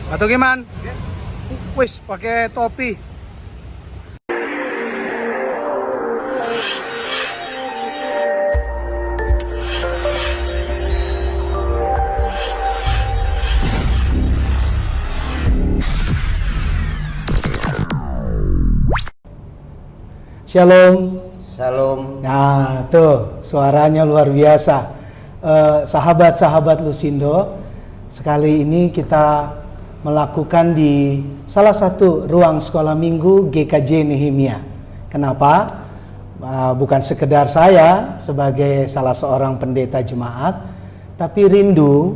Atau gimana? Wis pakai topi. Shalom. Shalom. Nah, tuh suaranya luar biasa. Sahabat-sahabat Lusindo, sekali ini kita melakukan di salah satu ruang sekolah minggu GKJ Nehemia. Kenapa? Bukan sekedar saya sebagai salah seorang pendeta jemaat, tapi rindu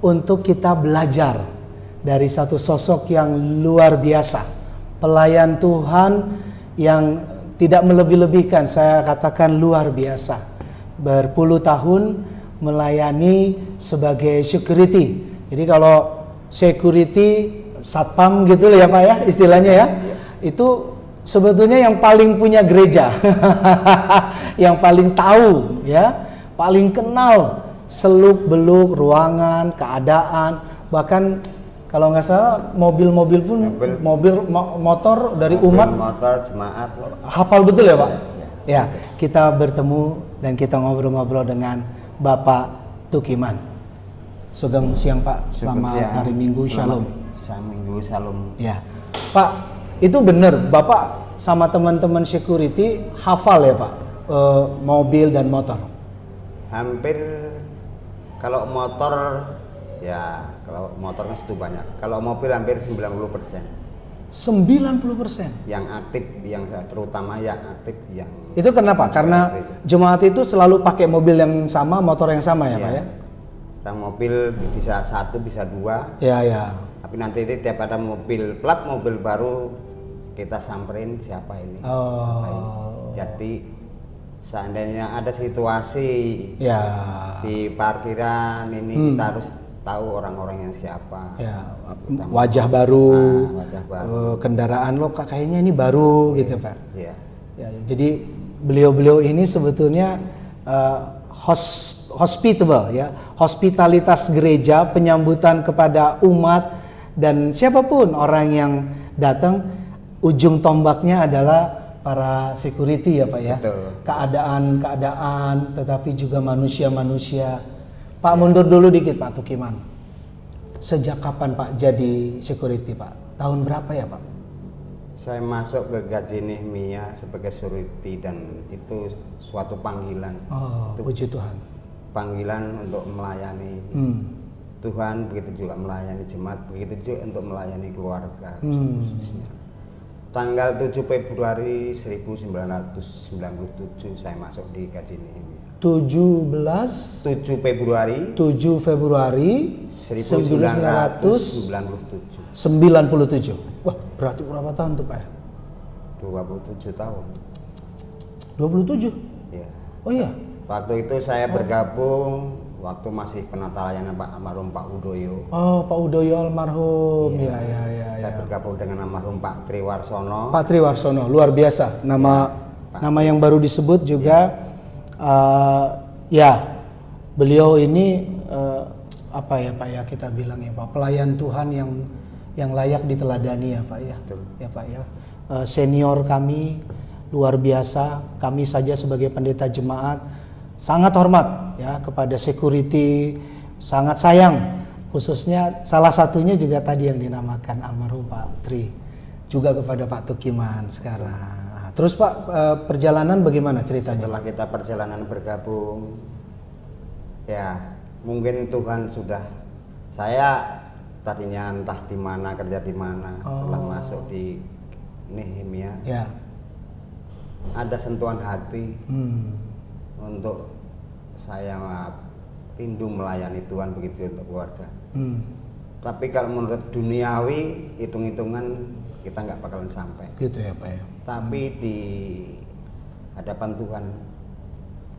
untuk kita belajar dari satu sosok yang luar biasa, pelayan Tuhan yang tidak melebih-lebihkan, saya katakan luar biasa. Berpuluh tahun melayani sebagai security. Jadi kalau security, satpam gitu ya Pak ya istilahnya ya. Itu sebetulnya yang paling punya gereja. Yang paling tahu ya, paling kenal seluk-beluk ruangan, keadaan, bahkan kalau nggak salah mobil-mobil pun, motor dari umat, motor jemaat hafal betul ya Pak? Ya, kita bertemu dan kita ngobrol-ngobrol dengan Bapak Tukiman. Sugeng siang Pak, selamat hari Minggu, shalom. Selamat Minggu, shalom. Ya, Pak, itu benar Bapak sama teman-teman security hafal ya Pak, mobil dan motor? Hampir, kalau motor ya, kalau motor kan situ banyak. Kalau mobil hampir 90%. 90%? Yang aktif, yang terutama yang aktif, yang... Itu kenapa? Karena jemaat itu selalu pakai mobil yang sama, motor yang sama ya Pak ya? Yang mobil bisa satu, bisa dua. Ya, ya. Tapi nanti tiap ada mobil, plat mobil baru, kita samperin siapa ini. Oh. Jadi seandainya ada situasi ya di parkiran ini, kita harus tahu orang-orang yang siapa. Ya, wajah baru, wajah baru. Kendaraan lo kayaknya ini baru gitu Pak. Iya. Ya, jadi beliau-beliau ini sebetulnya hospitable ya, hospitalitas gereja, penyambutan kepada umat dan siapapun orang yang datang, ujung tombaknya adalah para security ya Pak ya. Betul. Keadaan, tetapi juga manusia-manusia. Pak mundur dulu dikit Pak Tukiman. Sejak kapan Pak jadi security Pak? Tahun berapa ya Pak? Saya masuk ke GKJ Nehemia sebagai security dan itu suatu panggilan. Oh, puji Tuhan. Panggilan untuk melayani Tuhan, begitu juga melayani jemaat, begitu juga untuk melayani keluarga khususnya. Tanggal 7 Februari 1997 saya masuk di GKJ Nehemia. 7 Februari 1997. Wah, berarti berapa tahun tuh Pak ya? 27 tahun. 27? Ya. Oh iya. Waktu itu saya bergabung waktu masih penata layanan Pak almarhum Pak Udoyo. Oh, Pak Udoyo almarhum. Ya. Saya bergabung dengan almarhum Pak Triwarsono. Pak Triwarsono, luar biasa. Nama yang baru disebut juga beliau ini apa ya Pak ya kita bilang ya Pak, pelayan Tuhan yang layak diteladani ya Pak ya. Betul. Ya Pak ya. Senior kami luar biasa, kami saja sebagai pendeta jemaat sangat hormat ya kepada security, sangat sayang khususnya salah satunya juga tadi yang dinamakan almarhum Pak Tri, juga kepada Pak Tukiman sekarang. Terus Pak, perjalanan bagaimana ceritanya? Setelah kita perjalanan bergabung, ya mungkin Tuhan sudah, saya tadinya entah di mana, kerja di mana, setelah masuk di Nehemia, ya. Ada sentuhan hati untuk saya rindu melayani Tuhan begitu untuk keluarga. Tapi kalau menurut duniawi, hitung-hitungan kita nggak bakalan sampai. Gitu ya Pak ya. Tapi di hadapan Tuhan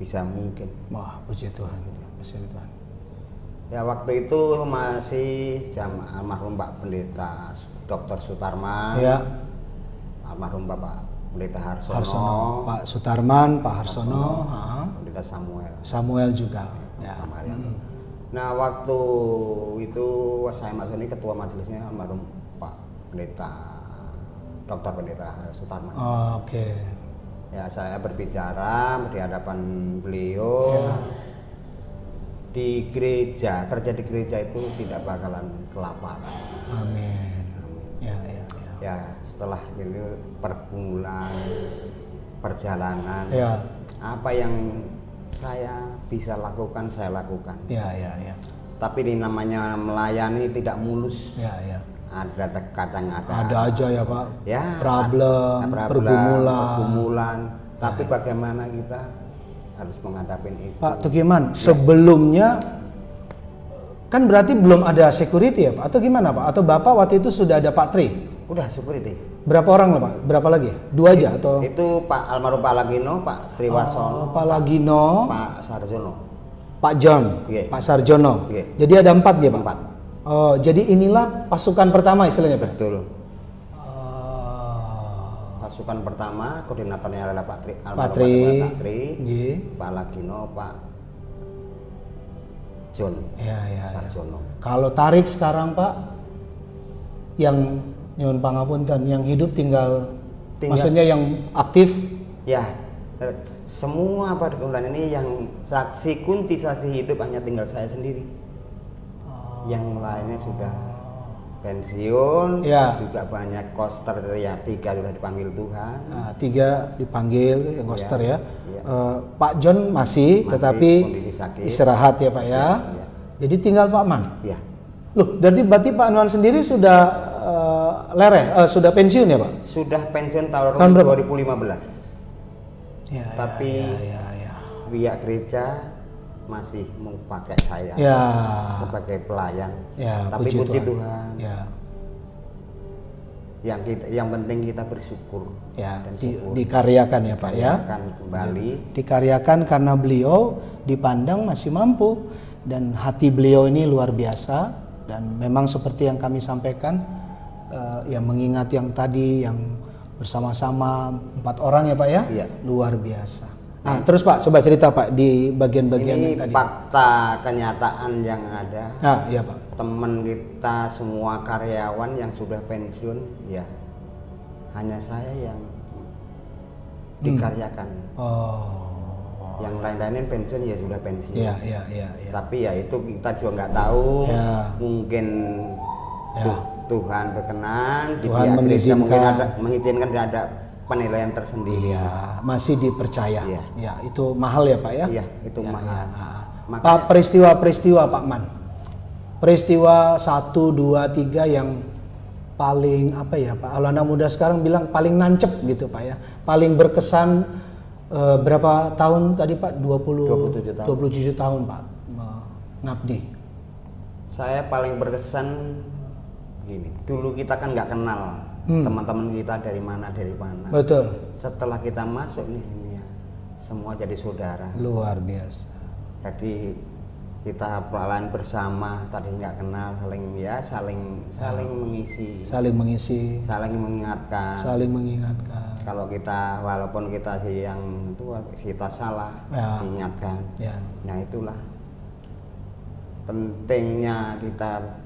bisa mungkin. Wah, puji Tuhan, puji Tuhan. Ya waktu itu masih almarhum Pak Pendeta Dr. Sutarman, ya. Almarhum Bapak Pendeta Harsono, Pak Sutarman, Pak Harsono, Pendeta Samuel juga. Ya. Nah waktu itu saya masuk ini ketua majelisnya almarhum Pak Pendeta Dr. Pendeta Sutarman. Oh, oke. Ya saya berbicara di hadapan beliau. Ya. Di gereja, kerja di gereja itu tidak bakalan kelaparan. Amin. Ya. Ya setelah itu pergumulan perjalanan, Ya. apa yang saya bisa lakukan saya lakukan. Ya. Tapi ini namanya melayani tidak mulus. Ya. Ada kadang Ada aja ya Pak. Ya. Problem, pergumulan. Tapi bagaimana kita harus menghadapi itu. Pak Tukiman, sebelumnya kan berarti belum ada security ya Pak? Atau gimana Pak? Atau Bapak waktu itu sudah ada Pak Tri? Udah security. Berapa orang lah Pak? Berapa lagi? 2 aja atau? Itu Pak almarhum Pak Lagino, Pak Triwarsono, Pak Lagino, Pak Sarjono, Pak John, Iya. Pak Sarjono. Iya. Jadi ada 4 dia Pak? 4. Oh, jadi inilah pasukan pertama istilahnya Pak? Betul. Oh. Pasukan pertama koordinatornya adalah Pak Tri, Pak almarhum Tri. Pak Tri, Iya. Pak Lagino, Pak John, Ya. Sarjono. Kalau tarik sekarang Pak, yang nyuwun pangapunten, yang hidup tinggal, maksudnya yang aktif. Ya, semua pergumulan ini yang saksi kunci saksi hidup hanya tinggal saya sendiri. Yang lainnya sudah pensiun, Ya. juga banyak koster ya 3 sudah dipanggil Tuhan. Nah, 3 dipanggil koster ya. Iya. Pak John masih tetapi kondisi sakit. istirahat ya Pak ya. Iya. Jadi tinggal Pak Man. Ya, Loh, berarti Pak Anwan sendiri sudah sudah pensiun ya Pak? sudah pensiun tahun Tahun berapa? 2015. Ya, Tapi ya. pihak gereja masih mau pakai saya Ya. sebagai pelayan. Ya, Tapi puji Tuhan. Ya. Yang penting kita bersyukur Ya, dan syukur. dikaryakan ya Pak ya. Dikaryakan kembali. Dikaryakan karena beliau dipandang masih mampu dan hati beliau ini luar biasa, dan memang seperti yang kami sampaikan, yang mengingat yang tadi yang bersama-sama 4 orang ya Pak ya. Iya. Luar biasa. Nah, terus Pak coba cerita Pak di bagian-bagian Ini yang tadi. fakta kenyataan yang ada. Nah, iya Pak. Teman kita semua karyawan yang sudah pensiun, ya hanya saya yang dikaryakan. Oh. Yang lain-lain pensiun ya sudah pensiun. Iya. Tapi ya itu kita juga nggak tahu. Ya. Mungkin Ya. Tuhan berkenan, di Tuhan pihak gereja mungkin mengizinkan. mengizinkan ada penilaian tersendiri. Iya, masih dipercaya. Iya. Ya, itu mahal ya Pak ya. Iya, itu Ya, mahal. ya. Makanya- Pak, peristiwa Pak Man. Peristiwa 1, 2, 3 yang paling apa ya Pak? Kalau anak muda sekarang bilang paling nancep gitu Pak ya. Paling berkesan berapa tahun tadi Pak? 27 tahun. 27 tahun Pak ngabdi. Saya paling berkesan gini. Dulu kita kan nggak kenal teman-teman kita dari mana. Betul. Setelah kita masuk nih, ini ya, semua jadi saudara. Luar biasa. Jadi kita pelayan bersama, tadi nggak kenal, saling mengisi, Saling mengisi, saling mengingatkan. saling mengingatkan. Kalau kita walaupun kita sih yang tua, kita salah, Ya. diingatkan. Ya. Nah itulah pentingnya kita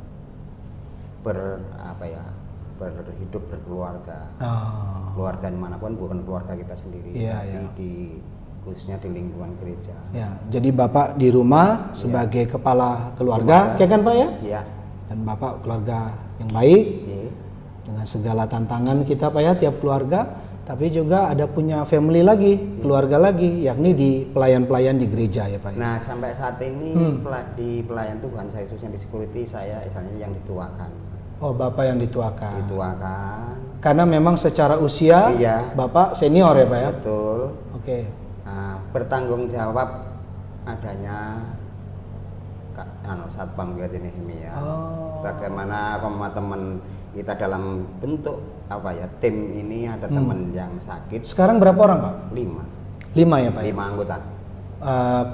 berhidup berkeluarga. Oh. Keluarga dimanapun, bukan keluarga kita sendiri, Iya, tapi iya. khususnya di lingkungan gereja. Ya, jadi Bapak di rumah sebagai kepala keluarga, ya kan Pak ya? Iya. Dan Bapak keluarga yang baik Iya. dengan segala tantangan kita Pak ya, tiap keluarga, tapi juga ada punya family lagi, keluarga lagi, yakni di pelayan-pelayan di gereja ya Pak ya. Nah sampai saat ini di pelayan Tuhan, saya khususnya di security, saya misalnya yang dituakan. Oh, Bapak yang dituakan. Dituakan. Karena memang secara usia Iya. Bapak senior ya Pak ya? Betul. Oke. Nah, bertanggung jawab adanya Satpam Gereja Nehemia. Oh. Bagaimana teman kita dalam bentuk tim ini ada teman yang sakit. Sekarang berapa orang Pak? 5 5 ya Pak ya? 5 anggota.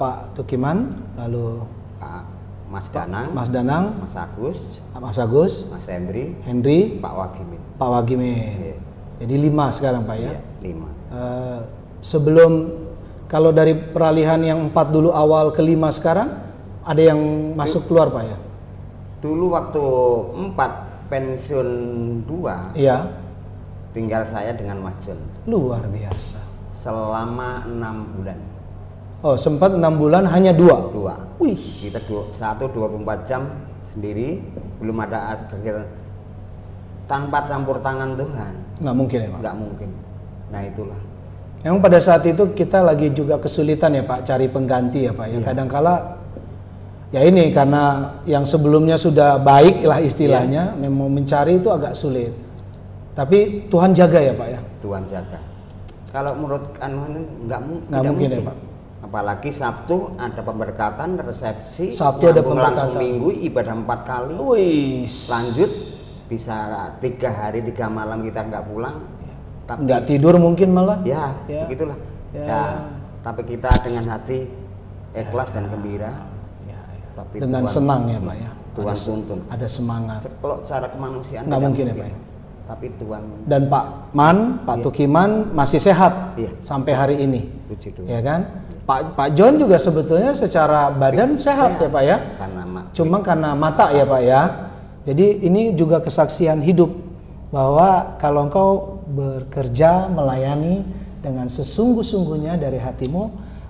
Pak Tukiman, lalu Pak Mas Danang, Mas Danang, Mas Agus, Mas Agus, Mas Hendri, Henry, Pak Wagimin. Pak Wagimin. Iya. Jadi 5 sekarang Pak ya? Iya, 5. Sebelum, kalau dari peralihan yang 4 dulu awal ke 5 sekarang, ada yang masuk keluar Pak ya? Dulu waktu 4 pensiun 2, Iya. tinggal saya dengan Mas John Luar biasa. selama 6 bulan. Oh, sempat 6 bulan hanya 2. 2. Wih. Kita 24 jam sendiri, belum ada kegiatan tanpa campur tangan Tuhan. Nggak mungkin ya Pak? Nggak mungkin. Nah itulah. Yang pada saat itu kita lagi juga kesulitan ya Pak, cari pengganti ya Pak. Yang kadangkala ya ini karena yang sebelumnya sudah baik lah istilahnya, memang mencari itu agak sulit. Tapi Tuhan jaga ya Pak ya? Tuhan jaga. Kalau menurut nggak Nggak mungkin ya Pak? Apalagi Sabtu ada pemberkatan, resepsi, Sabtu ada nyambung langsung pemberkatan. Minggu ibadah 4 kali. Wih. Lanjut bisa 3 hari 3 malam kita nggak pulang. Tapi Nggak tidur mungkin malah? ya, Ya. begitulah. Ya. Ya, tapi kita dengan hati ikhlas dan gembira. Ya, ya. Tapi Dengan Tuhan- senang ya Pak ya? Tuhan tuntun. Ada semangat. Kalau cara kemanusiaan Nggak tidak mungkin ya Pak ya? Tapi Tuhan Dan Pak Tukiman masih sehat Iya. sampai hari ini, puji Tuhan. ya kan? Pak John juga sebetulnya secara badan sehat ya Pak ya, Karena cuma karena mata ya Pak ya. Jadi ini juga kesaksian hidup bahwa kalau engkau bekerja melayani dengan sesungguh-sungguhnya dari hatimu,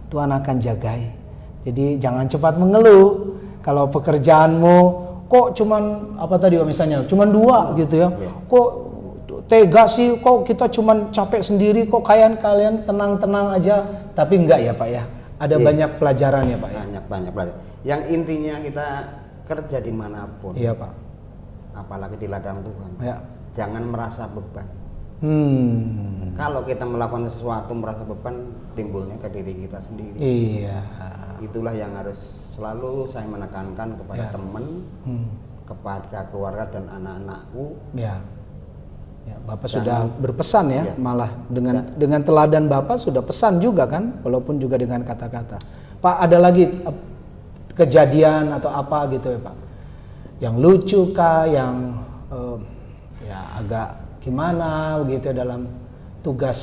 Tuhan akan jagai. Jadi jangan cepat mengeluh kalau pekerjaanmu kok cuman apa tadi Pak misalnya, cuman 2 gitu ya. Kok tega sih, kok kita cuman capek sendiri, kok kalian tenang-tenang aja. Tapi enggak ya Pak ya, ada banyak pelajaran ya Pak ya. banyak belajar. Yang intinya kita kerja dimanapun, Iya Pak. apalagi di ladang Tuhan, Ya. jangan merasa beban. Kalau kita melakukan sesuatu merasa beban, timbulnya ke diri kita sendiri. iya. Itulah yang harus selalu saya menekankan kepada teman, kepada keluarga dan anak-anakku. Ya. Ya, Bapak sudah berpesan ya, Ya. malah dengan teladan Bapak sudah pesan juga kan, walaupun juga dengan kata-kata. Pak, ada lagi kejadian atau apa gitu ya Pak? Yang lucu kah, yang ya agak gimana begitu dalam tugas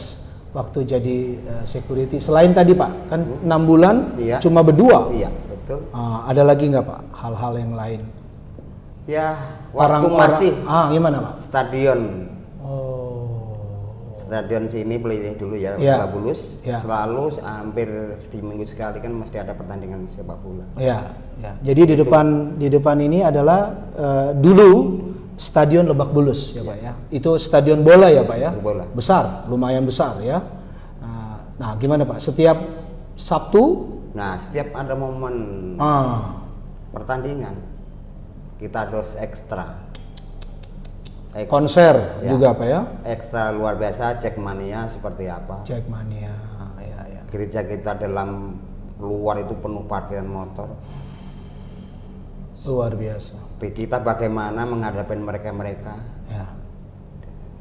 waktu jadi security? Selain tadi Pak, kan 6 bulan Iya. cuma berdua. Iya, betul. Ada lagi nggak Pak hal-hal yang lain? Ya, waktu masih gimana Pak? stadion Oh. stadion sini beli dulu ya, Ya. Bulus. Ya. Selalu hampir seminggu sekali kan mesti ada pertandingan sepak bola. Ya, ya. Jadi di depan ini adalah dulu Stadion Lebak Bulus ya Pak ya. Itu stadion bola ya Pak ya. Bola. Besar, lumayan besar ya. Nah, gimana Pak? Setiap Sabtu Nah, setiap ada momen pertandingan kita dos ekstra. konser Ya. juga Pak ya. Ekstra luar biasa, Jackmania seperti apa. Jackmania, ya ya. Gereja kita dalam luar itu penuh parkiran motor. Luar biasa. Kita bagaimana menghadapi mereka-mereka? Ya.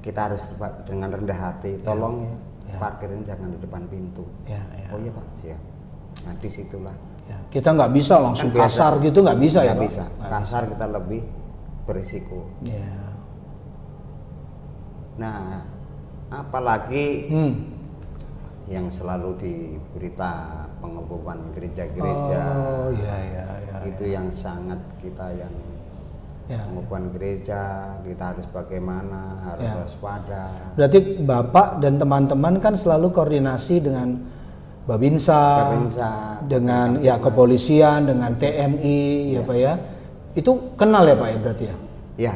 Kita harus dengan rendah hati. Tolong Ya. parkirin jangan di depan pintu. Ya, ya. Oh iya Pak, siap. Nah disitulah. Ya. Kita nggak bisa langsung Kan biasa. kasar gitu, nggak bisa ya Nggak Pak? bisa. Nggak Kasar kita lebih berisiko. Ya. Nah, apalagi Hmm. yang selalu di berita pengeboman gereja-gereja. Oh ya ya ya. Itu yang sangat kita yang Ya. pengeboman gereja, kita harus bagaimana, harus Ya. waspada. Berarti Bapak dan teman-teman kan selalu koordinasi dengan Babinsa, dengan ya kepolisian, dengan TNI ya Pak ya. Itu kenal ya Pak ya berarti ya? Ya.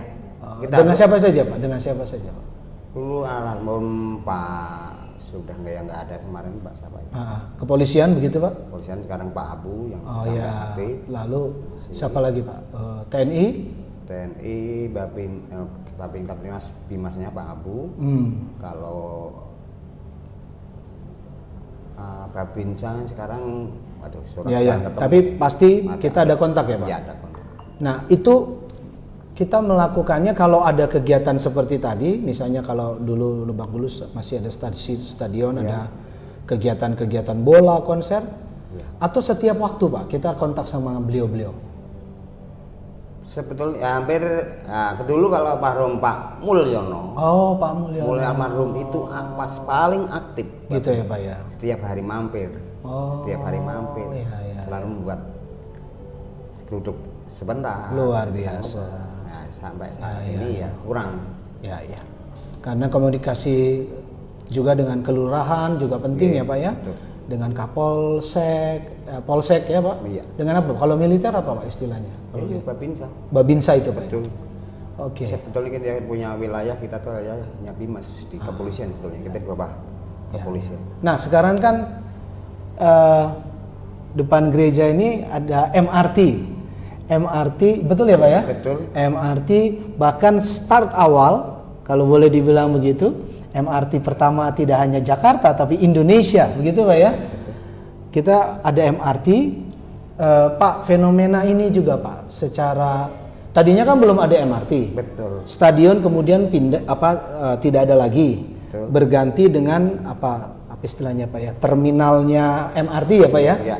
Dengan siapa saja Pak? Dengan siapa saja Pak? Dulu almarhum Pak sudah nggak ada kemarin Pak siapa ya? Kepolisian begitu Pak? Kepolisian sekarang Pak Abu yang Oh sampai ya. aktif. Lalu siapa lagi Pak? TNI? TNI Babin Kaptimas Bimasnya Pak Abu. Kalau Babinsa sekarang aduh surat Ya ya. ketemu. Tapi pasti kita ada kontak ya Pak? Ya ada kontak. Nah itu kita melakukannya kalau ada kegiatan seperti tadi, misalnya kalau dulu Lebak Bulus masih ada stadion, ada kegiatan-kegiatan bola, konser, atau setiap waktu Pak kita kontak sama beliau-beliau. Sebetulnya hampir dulu kalau almarhum Pak Mulyono. Oh Pak Mulyono. Mulai almarhum itu pas paling aktif. Gitu ya Pak ya. Setiap hari mampir. Oh. Setiap hari mampir. Iya, iya. Selalu membuat duduk sebentar. Luar biasa. Nah, sampai saat ini ya kurang. Ya. Karena komunikasi juga dengan kelurahan juga penting ya Pak ya. Betul. Dengan Kapolsek, Polsek ya Pak. Iya. Dengan apa? Kalau militer apa Pak istilahnya? Ya, Babinsa. Babinsa itu Pak. Betul. Oke. Sebetulnya kita punya wilayah kita tuh hanya Bimas di kepolisian sebetulnya. Kita di bawah kepolisian. Nah sekarang kan depan gereja ini ada MRT, betul ya Pak ya? Betul. MRT bahkan start awal, kalau boleh dibilang begitu, MRT pertama tidak hanya Jakarta tapi Indonesia, begitu Pak ya? Betul. Kita ada MRT, Pak, fenomena ini juga Pak, secara tadinya kan belum ada MRT. Betul. Stadion kemudian pindah tidak ada lagi. Betul. Berganti dengan apa istilahnya Pak ya? Terminalnya MRT ya Pak ya? Iya.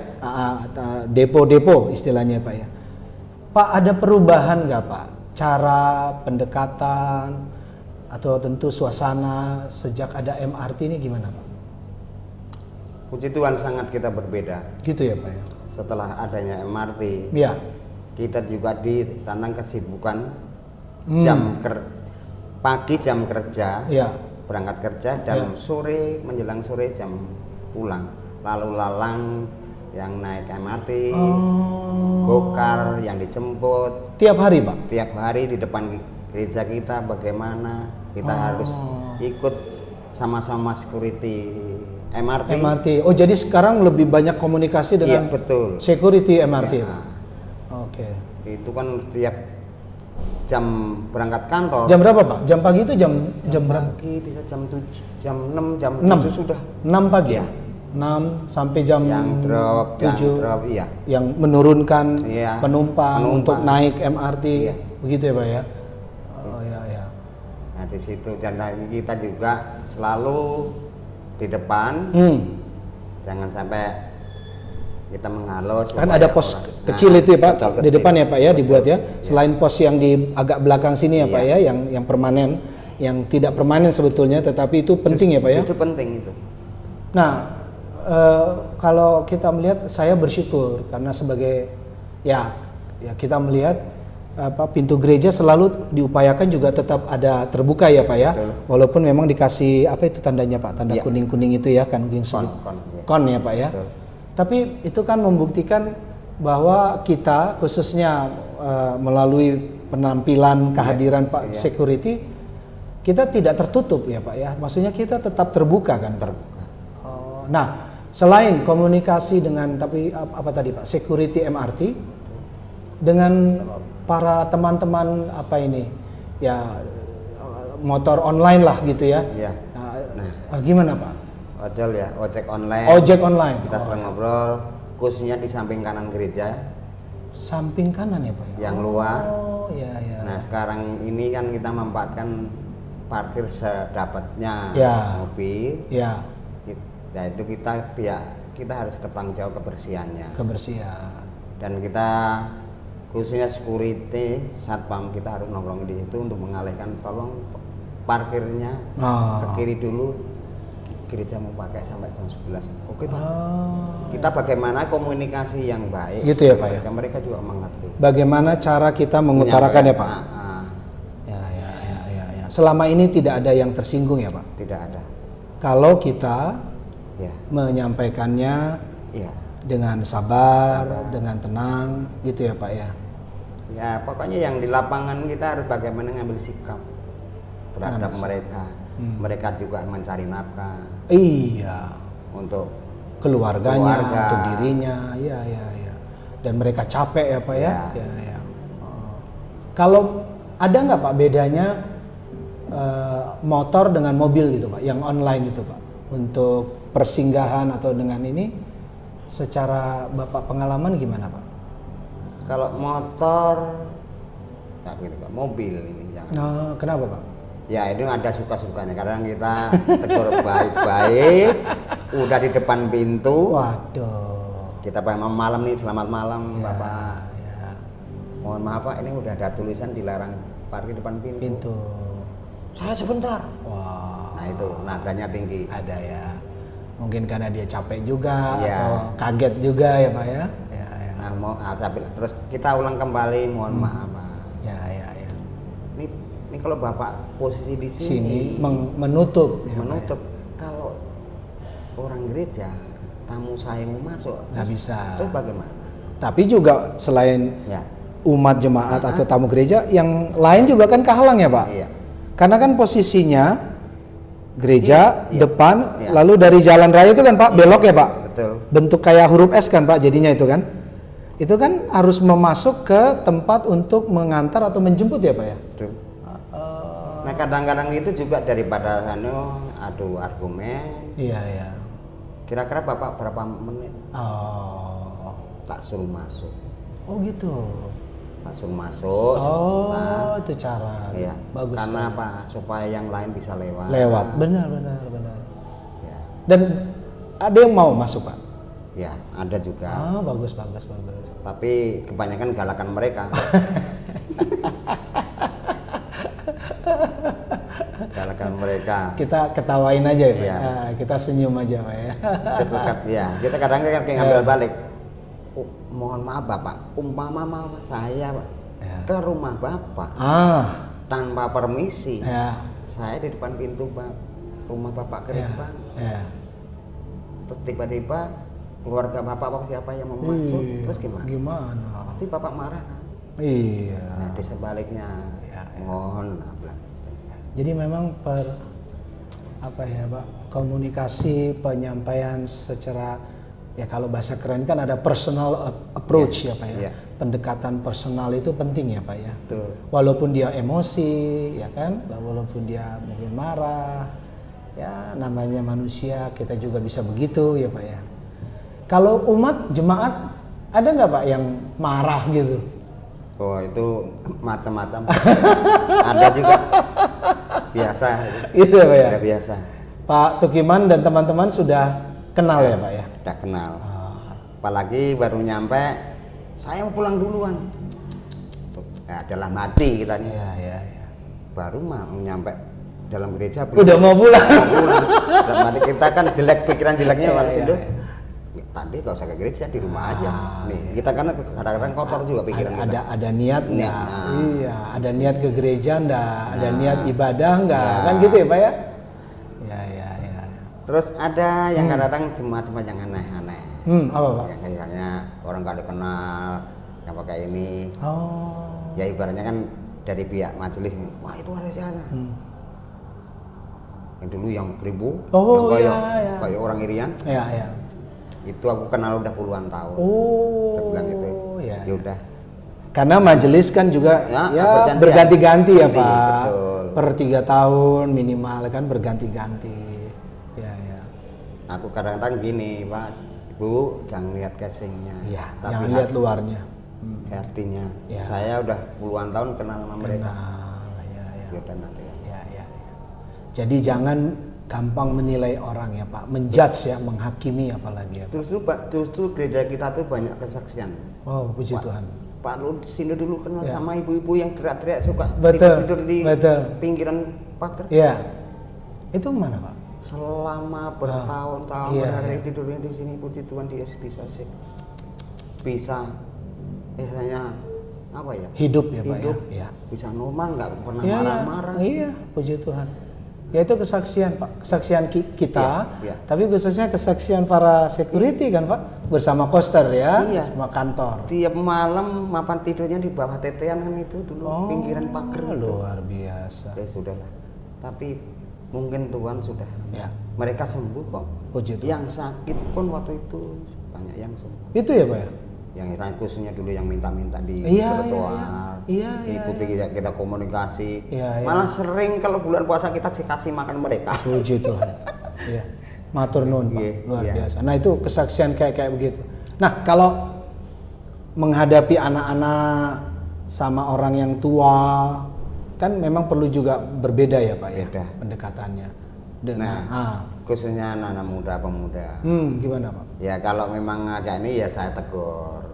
Depo-depo istilahnya Pak ya. Pak, ada perubahan nggak Pak? Cara pendekatan atau tentu suasana sejak ada MRT ini gimana Pak? Puji Tuhan sangat kita berbeda. Gitu ya Pak ya? Setelah adanya MRT, Ya. kita juga ditantang kesibukan pagi jam kerja, Ya. berangkat kerja dan sore menjelang sore jam pulang. Lalu lalang yang naik MRT, gokar yang dijemput Tiap hari Pak? tiap hari di depan gereja kita, bagaimana kita harus ikut sama-sama security MRT. Oh jadi sekarang lebih banyak komunikasi Iya, dengan betul. security MRT Ya. Pak? Oke. Itu kan tiap jam berangkat kantor. Jam berapa Pak? Jam pagi itu jam berapa? Pagi bisa jam 7, jam 6, jam 6. 7 sudah. 6 pagi Iya. ya? 6 sampai jam Yang drop, 7 iya. yang menurunkan Iya, penumpang untuk naik MRT. Iya. Begitu ya Pak ya? Oh ya. Nah di situ dan kita juga selalu di depan, jangan sampai kita menghalau. Kan ada pos kecil itu ya Pak, betul, di kecil. depan ya Pak ya, dibuat ya. Selain pos yang di agak belakang sini ya Pak ya, yang permanen, yang tidak permanen sebetulnya, tetapi itu penting ya Pak ya. Itu penting itu. Nah, kalau kita melihat, saya bersyukur karena sebagai ya kita melihat pintu gereja selalu diupayakan juga tetap ada terbuka ya Pak ya. Betul. Walaupun memang dikasih apa itu tandanya Pak, tanda kuning-kuning itu ya kan, kon ya Pak ya. Betul. Tapi itu kan membuktikan bahwa kita khususnya melalui penampilan kehadiran Pak security, kita tidak tertutup ya Pak ya. Maksudnya kita tetap terbuka kan. Terbuka. Nah, selain komunikasi dengan apa tadi Pak, security MRT dengan para teman-teman motor online lah gitu ya. Iya. Gimana Pak? Ojek online. Ojek online. Kita sering ngobrol, khususnya di samping kanan gereja. Samping kanan ya Pak? Yang luar. Oh iya. Nah sekarang ini kan kita memanfaatkan parkir sedapatnya mobil. Ya. Nah itu kita harus bertanggung jawab kebersihannya. Kebersihan. Dan kita khususnya security satpam kita harus nongkrong di situ untuk mengalihkan, tolong parkirnya ke kiri dulu, gereja mau pakai sampai jam 11. Oke Pak. Kita bagaimana komunikasi yang baik gitu ya Pak ya. Mereka juga mengerti bagaimana cara kita mengutarakan ya Pak. Ya. Selama ini tidak ada yang tersinggung ya Pak. Tidak ada. Kalau kita menyampaikannya dengan sabar, dengan tenang gitu ya Pak ya. Ya pokoknya yang di lapangan kita harus bagaimana ngambil sikap terhadap mereka. Mereka juga mencari nafkah. Iya. Untuk keluarganya, untuk dirinya, ya. Dan mereka capek ya Pak ya. Ya. Kalau ada nggak Pak bedanya motor dengan mobil gitu Pak, yang online itu Pak, untuk persinggahan atau dengan ini, secara Bapak pengalaman gimana Pak? Kalau motor, nggak begitu Pak. Mobil ini jangan. Kenapa Pak? Ya itu ada suka-sukanya. Kadang kita tegur baik-baik, udah di depan pintu. Waduh. Kita malam nih, selamat malam Bapak. Ya. Mohon maaf Pak, ini udah ada tulisan dilarang parkir depan pintu. Saya sebentar. Wah. Nah itu nadanya tinggi. Ada ya. Mungkin karena dia capek juga Ya. atau kaget juga ya Pak ya. Nah mau saya bilang, terus kita ulang kembali, mohon maaf Pak. Ya. Ini kalau Bapak posisi di sini menutup. Ya, menutup. Kalau orang gereja, tamu saya mau masuk, nggak bisa. Itu bagaimana? Tapi juga selain Ya. umat jemaat atau tamu gereja, yang lain juga kan kehalang ya Pak? Iya. Karena kan posisinya gereja Iya. depan, Iya. lalu dari jalan raya itu kan Pak belok ya Pak? Betul. Bentuk kayak huruf S kan Pak jadinya itu kan? Itu kan harus memasuk ke tempat untuk mengantar atau menjemput ya Pak ya? Betul. Nah kadang-kadang itu juga daripada adu argumen. Iya. Kira-kira Bapak berapa menit? Oh. Tak suruh masuk. Oh gitu. Tak suruh masuk. Oh, itu cara. Iya. Bagus. Karena sekali. apa? Supaya yang lain bisa lewat. Lewat. Benar. Ya. Dan ada yang mau masuk Pak? Ya, ada juga. Ah, bagus. Tapi kebanyakan galakan mereka. Galakan mereka. Kita ketawain aja ya Pak. Iya. Kita senyum aja Pak ya. Kita kadang-kadang ngambil balik. Oh, mohon maaf Bapak, umpama mama saya Pak, Ya. ke rumah Bapak tanpa permisi. Ya. Saya di depan pintu rumah Bapak ke depan. Ya. Terus tiba-tiba keluarga Bapak apa siapa yang mau masuk, terus gimana? Gimana? Pasti Bapak marah kan? Iya. Nah, di sebaliknya, Ya. mohon maaf lah. Jadi memang komunikasi penyampaian secara, ya kalau bahasa keren kan ada personal approach ya Pak ya. Iya. Pendekatan personal itu penting ya Pak ya. Betul. Walaupun dia emosi ya kan, walaupun dia mungkin marah, ya namanya manusia, kita juga bisa begitu ya Pak ya. Kalau umat jemaat ada nggak Pak yang marah gitu? Oh itu macam-macam. Ada juga biasa. Itu ya Pak ya. Ada biasa. Pak Tukiman dan teman-teman sudah kenal ya Pak ya. Udah kenal. Apalagi baru nyampe, saya mau pulang duluan. Ya, adalah mati kitanya. Iya. Baru mau nyampe dalam gereja. Udah mau pulang. Dalam mati kita kan jelek, pikiran jeleknya Pak Sindo. Iya. Tadi gak usah ke gereja, di rumah aja. Nih kita kan kadang-kadang kotor juga pikiran kita. Ada niat nggak? Niatnya. Iya, ada niat ke gereja nggak? Ada niat ibadah nggak? Kan gitu ya Pak ya? Ya. Terus ada yang kadang-kadang jemaat-jemaat yang aneh-aneh. Apa Pak? Yang kayaknya orang gak dikenal, yang pakai ini. Oh. Ya ibaratnya kan dari pihak majelis, wah itu ada siapa? Yang dulu yang ribu, Oh, yang iya. kayak orang Irian. Iya. Itu aku kenal udah puluhan tahun. Oh. Saya bilang gitu. Iya. Ya udah. Karena majelis kan juga Ya, berganti-ganti ya Ganti, Pak. betul. Per 3 tahun minimal kan berganti-ganti. Ya. Aku kadang-kadang gini Pak, Bu jangan lihat casingnya, Iya. tapi Jangan lihat luarnya. hatinya. Ya. Saya udah puluhan tahun kenal sama mereka. Ya. Ya udah nanti. Ya. Jadi jangan gampang menilai orang ya Pak, menjudge ya, menghakimi apalagi ya Pak. Justru gereja kita tuh banyak kesaksian. Oh, puji Tuhan. Pak Lusindo dulu kenal Ya. sama ibu-ibu yang teriak-teriak suka Betul, tidur di betul. pinggiran pagar. Iya. Itu mana Pak? Selama bertahun-tahun Iya, berhari iya. tidurnya di sini, puji Tuhan dia bisa sih. Bisa misalnya apa ya? Hidup ya Pak Hidup. ya. Bisa normal, nggak pernah Iya, marah-marah. Iya, puji Tuhan. Ya itu kesaksian Pak, kesaksian kita, Iya. tapi khususnya kesaksian para security kan Pak, bersama koster ya, Iya. sama kantor. Tiap malam mapan tidurnya di bawah tetean kan itu dulu pinggiran pagar itu. Luar biasa. Ya sudahlah. Tapi mungkin Tuhan sudah. Ya, Mereka sembuh kok. puji Tuhan. Yang sakit pun waktu itu banyak yang sembuh. Itu ya Pak ya? Yang sakit khususnya dulu yang minta-minta di Iya, trotoar. iya. Ikuti kita komunikasi. Iya. Malah sering kalau bulan puasa kita kasih makan mereka. Puji Tuhan. Iya. Matur nuwun Pak, Iya, luar iya. biasa. Nah itu kesaksian kayak begitu. Nah kalau menghadapi anak-anak sama orang yang tua, kan memang perlu juga berbeda ya Pak ya, Beda. pendekatannya. Khususnya anak-anak muda, pemuda. Gimana Pak? Ya kalau memang agak ini ya saya tegur.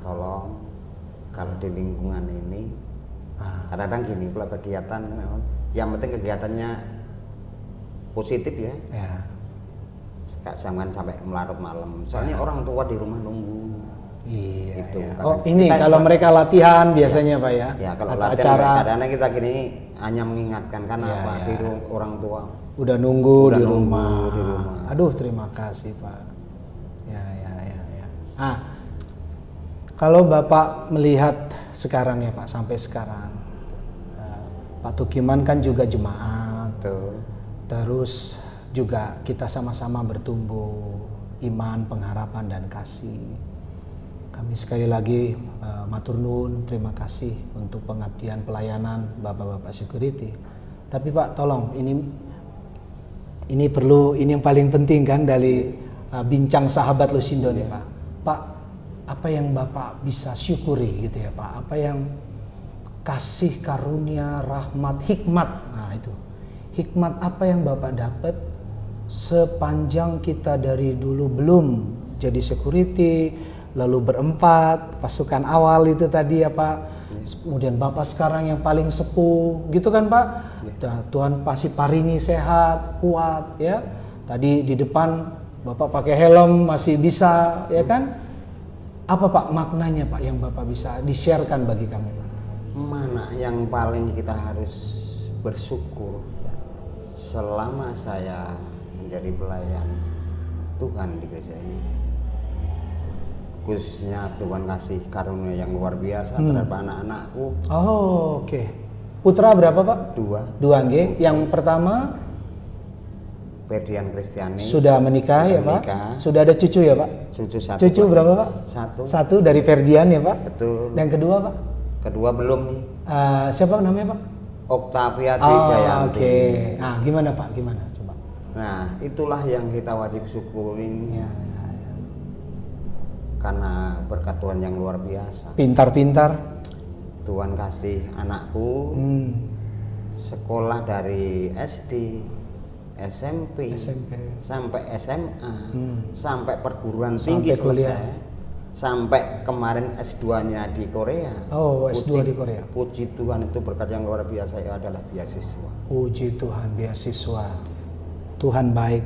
Tolong kalau di lingkungan ini kadang-kadang gini, kalau kegiatan memang yang penting kegiatannya positif ya. Ya. Jangan sampai melarut malam. Soalnya orang tua di rumah nunggu. Iya. Itu, Iya. karena Oh ini kita kalau mereka latihan biasanya Pak ya? Ya kalau Atau latihan acara kadang-kadang kita gini hanya mengingatkan karena Iya, apa iya. di orang tua. udah nunggu Udah di nunggu rumah. di rumah. Aduh terima kasih Pak. Ya. Ah kalau Bapak melihat sekarang ya Pak sampai sekarang, Pak Tukiman kan juga jemaat. Betul. Terus juga kita sama-sama bertumbuh iman, pengharapan dan kasih. Kami sekali lagi matur nuwun, terima kasih untuk pengabdian pelayanan Bapak-bapak security. Tapi Pak, tolong ini perlu, ini yang paling penting kan dari bincang sahabat Lusindo nih Pak. Pak, apa yang Bapak bisa syukuri gitu ya Pak? Apa yang kasih karunia, rahmat, hikmat. Nah itu. Hikmat apa yang Bapak dapat sepanjang kita dari dulu belum jadi security, lalu berempat, pasukan awal itu tadi ya Pak. Kemudian Bapak sekarang yang paling sepuh, gitu kan Pak? Tuhan pasti paringi sehat, kuat ya. Tadi di depan Bapak pakai helm masih bisa ya kan? Apa Pak maknanya Pak yang Bapak bisa di-sharekan bagi kami Pak? Mana yang paling kita harus bersyukur selama saya menjadi pelayan Tuhan di gereja ini, khususnya Tuhan kasih karunia yang luar biasa terhadap anak-anakku. Oh oke. Putra berapa Pak? Dua Nggih. Yang pertama Ferdian Kristiani sudah menikah ya Pak? menikah. Sudah ada cucu ya Pak? Cucu satu. Cucu Pak. berapa Pak? Satu. Dari Ferdian ya Pak? Betul. Dan kedua Pak? Kedua belum nih. Siapa namanya Pak? Oktavia Oh, Jayanti. oke. Nah, gimana Pak? Gimana? Coba. Nah, itulah yang kita wajib syukurin Ya. karena berkat Tuhan yang luar biasa. Pintar-pintar. Tuhan kasih anakku sekolah dari SD, SMP, sampai SMA, sampai perguruan tinggi Sampai kuliah. selesai, sampai kemarin S2-nya di Korea. Oh, S2 di Korea. Puji Tuhan, itu berkat yang luar biasa, ya adalah beasiswa. Puji Tuhan, beasiswa. Tuhan baik,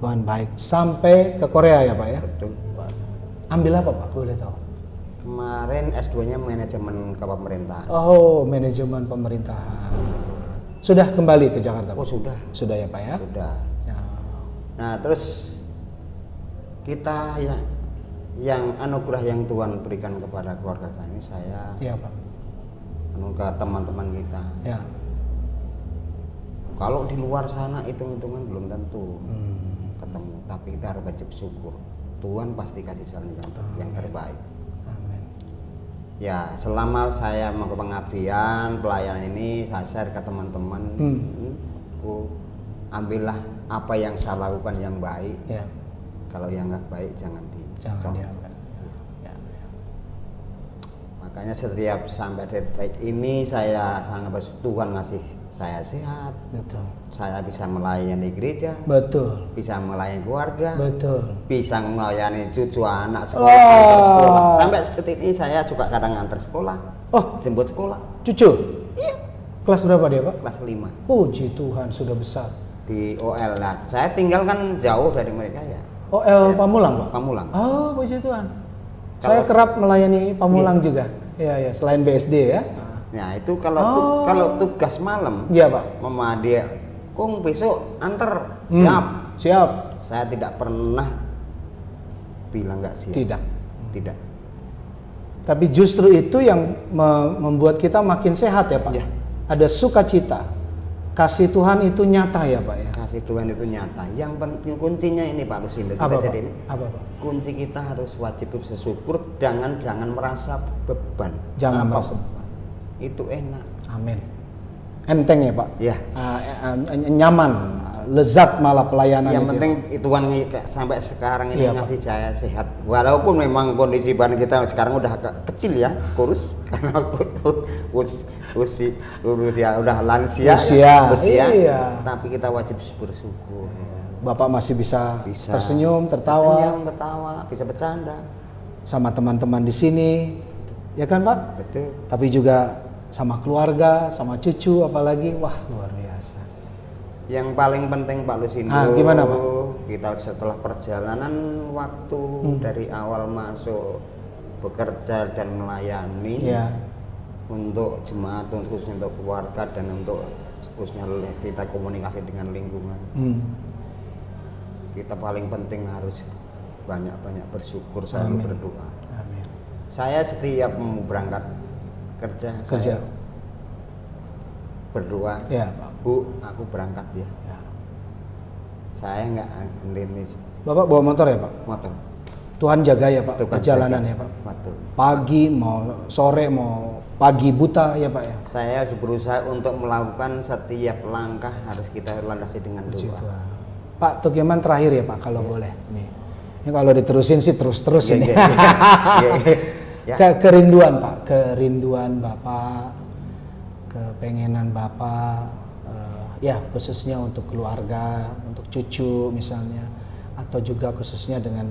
Tuhan baik. Sampai ke Korea ya Pak ya? Betul, Pak. Ambil apa Pak? Boleh tahu? Kemarin S2-nya manajemen kepemerintahan. Oh, manajemen pemerintahan. Sudah kembali ke Jakarta Pak? Oh, sudah. Sudah ya Pak ya? Sudah. Ya. Nah, terus kita ya yang anugerah yang Tuhan berikan kepada keluarga saya ini, saya Iya Pak. ke teman-teman kita. Ya. Kalau di luar sana hitung-hitungan belum tentu ketemu, tapi kita harus wajib syukur. Tuhan pasti kasih jalan yang terbaik. Amin. Ya, selama saya mau pengabdian pelayanan ini, saya share ke teman-teman. Ambillah apa yang saya lakukan yang baik. Ya. Kalau yang nggak baik jangan diambil. Ya. Makanya setiap sampai detik ini saya sangat bersyukur Tuhan ngasih saya sehat. Betul. Saya bisa melayani gereja. Betul. Bisa melayani keluarga. Betul. Bisa melayani cucu anak sekolah, antar sekolah. Sampai seperti ini saya juga kadang antar sekolah. Oh, Jemput sekolah. cucu? Iya. Kelas berapa dia Pak? Kelas 5 Puji Tuhan sudah besar. di OL. Nah, saya tinggal kan jauh dari mereka ya. OL Pamulang Pak? Pamulang. Oh, puji Tuhan. Kalau- Saya kerap melayani Pamulang juga. Iya, selain BSD ya. Nah, itu kalau tugas malam, Iya Pak. mama dia, Kung besok antar, siap. Siap. Saya tidak pernah bilang nggak siap. Tidak. Tapi justru itu yang membuat kita makin sehat ya Pak. Ya. Ada sukacita. Kasih Tuhan itu nyata ya Pak ya. Kasih Tuhan itu nyata. Yang penting kuncinya ini Pak Lusindo. Apa Pak? Jadi ini. Apa Pak? Kunci kita harus wajib bersyukur, jangan merasa beban. Jangan Apa? merasa. Itu enak. Amin. Enteng ya Pak. Ya. Nyaman, lezat malah pelayanan Yang itu. penting Tuhan sampai sekarang ini Iya, ngasih saya sehat. Walaupun memang kondisi badan kita sekarang udah kecil ya, kurus karena udah lansia. Usia. Iya. Tapi kita wajib bersyukur. Bapak masih bisa tersenyum, tertawa bisa bercanda. sama teman-teman di sini. Ya kan Pak? Betul. Tapi juga sama keluarga, sama cucu apalagi. Wah, luar biasa. Yang paling penting Pak Lusindo, gimana, Pak? kita setelah perjalanan waktu dari awal masuk bekerja dan melayani Ya. untuk jemaat, khususnya untuk keluarga dan untuk khususnya kita komunikasi dengan lingkungan. Kita paling penting harus banyak-banyak bersyukur, selalu berdoa. Amin. Saya setiap mau berangkat kerja. Saya berdoa, Ya, Pak. Bu, aku berangkat ya. Saya nggak ini Bapak bawa motor ya, Pak? motor. Tuhan jaga ya, Pak, Tuhan perjalanan jaga. ya, Pak. Betul. Pagi mau sore mau pagi buta ya, Pak ya. Saya berusaha untuk melakukan setiap langkah harus kita landasi dengan Puji doa. Tuhan. Pak Tukiman terakhir ya, Pak, kalau boleh. Nih. Ini kalau diterusin sih terus-terus ini. Ya. Kerinduan, Pak, kerinduan Bapak, kepengenan Bapak, ya khususnya untuk keluarga, untuk cucu misalnya, atau juga khususnya dengan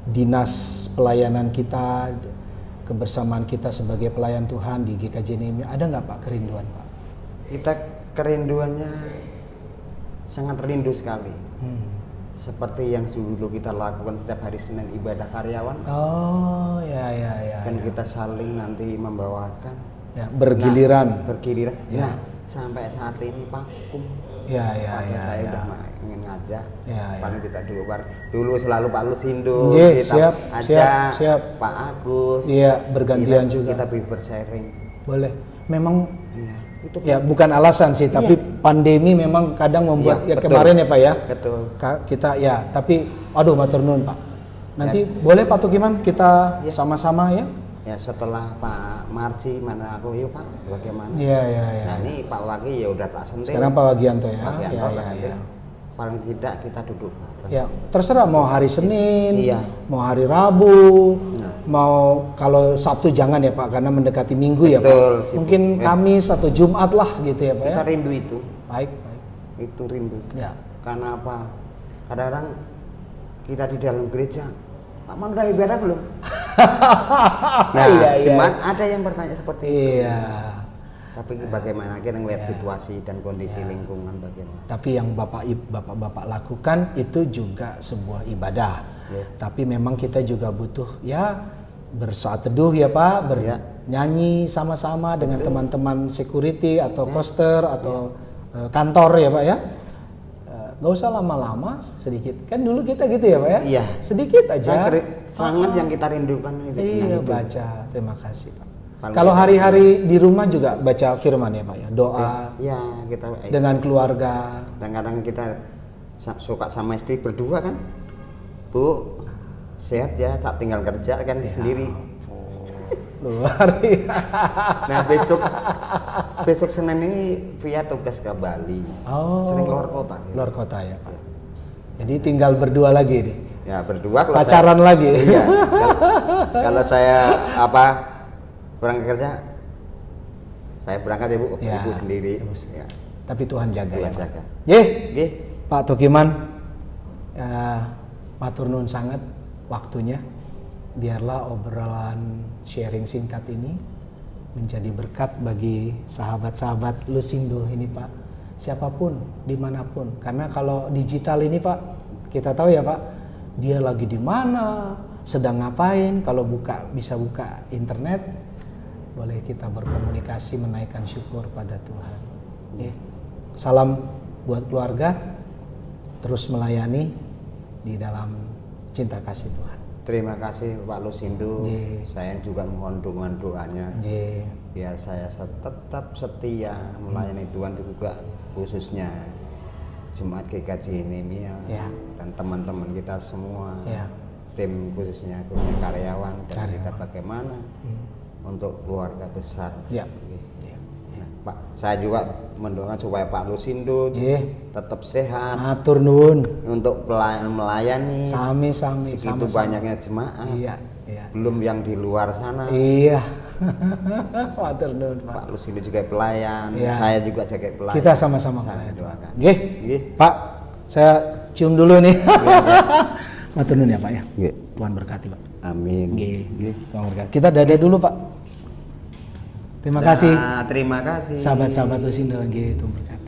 dinas pelayanan kita, kebersamaan kita sebagai pelayan Tuhan di GKJ Nehemia. Ada nggak, Pak, kerinduan, Pak? Kita kerinduannya sangat rindu sekali. Seperti yang dulu kita lakukan setiap hari Senin ibadah karyawan. Oh, ya. Kan kita saling nanti membawakan. Ya, bergiliran. Bergiliran. Ya. Nah, sampai saat ini vakum. Ya. Saya udah ingin ngajak. Ya. Paling tidak dulu selalu Pak Lusindo, Ye, kita ajak siap. Pak Agus. Iya, bergantian juga. Kita bersharing. Boleh. Memang Iya. Itu ya bukan alasan sih, tapi pandemi memang kadang membuat Iya, ya betul. kemarin ya, Pak ya. Betul. Kita ya, tapi aduh matur nuwun, Pak. Nanti boleh Pak Tukiman kita sama-sama ya? Ya setelah Pak Marci mana aku, yuk Pak, bagaimana? Iya. Nah ini Pak Wagi ya udah tak sentil. Sekarang Pak Wagianto ya. Pak Wagianto tak sentil. Ya. Paling tidak kita duduk bareng. Ya, terserah mau hari Senin, Iya. mau hari Rabu, Nah. mau kalau Sabtu jangan ya Pak, karena mendekati Minggu ya Betul, Pak. sibuk. Mungkin Kamis atau Jumat lah gitu ya Pak Kita ya. rindu itu. Baik. Itu rindu. Ya. Karena apa? Kadang-kadang kita di dalam gereja, Pak Man udah ibadah belum? Nah, Iya. jemaat ada yang bertanya seperti itu. Iya. Tapi bagaimana kita ngelihat situasi dan kondisi lingkungan bagaimana? Tapi yang bapak-bapak lakukan itu juga sebuah ibadah. Ya. Tapi memang kita juga butuh ya bersaat teduh ya Pak, bernyanyi sama-sama dengan teman-teman security atau koster atau kantor ya Pak ya. Gak usah lama-lama, sedikit. Kan dulu kita gitu ya Pak ya? Iya. Sedikit aja. Sangat yang kita rindukan itu. Iya, itu. baca. Terima kasih Pak. Paling Kalau hari-hari di rumah juga baca firman ya Pak ya? Doa Iya, kita dengan keluarga. kadang-kadang kita suka sama istri berdua kan. Bu, sehat ya, tak tinggal kerja kan sendiri. Luar biasa. Nah, besok Senin ini via tugas ke Bali. Oh. Sering keluar kota. Luar kota ya Pak. Jadi tinggal berdua lagi nih. Ya, berdua kalau Pacaran saya, lagi. Iya. Kalau saya berangkat kerja, saya berangkat ibu, Ya. ibu sendiri. Ya. Tapi Tuhan jaga Tuhan ya Pak. jaga. Ye, Nggih. Pak Tukiman, matur nuwun sangat waktunya. Biarlah obrolan sharing singkat ini menjadi berkat bagi sahabat-sahabat Lusindo ini Pak. Siapapun, dimanapun. Karena kalau digital ini Pak, kita tahu ya Pak, dia lagi di mana, sedang ngapain. Kalau bisa buka internet, boleh kita berkomunikasi, menaikkan syukur pada Tuhan. Salam buat keluarga, terus melayani di dalam cinta kasih Tuhan. Terima kasih Pak Lusindo. Nggih. Saya juga mohon dukungan doanya. Nggih. Biar saya tetap setia melayani Tuhan juga, khususnya Jemaat GKJ Nehemia Ya. dan teman-teman kita semua, Ya. tim khususnya karyawan dan kita bagaimana untuk keluarga besar. Ya. Nah, Pak, saya juga mendoakan supaya Pak Lusindo Nggih. tetap sehat Matur nuwun. untuk melayani Sami-sami. segitu sama-sama. banyaknya jemaat. Iya. Belum yang di luar sana. Iya. Matur nuwun Pak. Pak Lusindo juga pelayan, Iya. saya juga jaga pelayan. Kita sama-sama Saya pelayan. doakan. Nggih. Nggih. Pak, saya cium dulu nih. Matur nuwun ya Pak ya. Nggih. Tuhan berkati Pak. Amin. Nggih. Tuhan berkati. Kita dada dulu Pak. Terima kasih Terima kasih. sahabat-sahabat Lusindo, nggih, Tuhan berkati.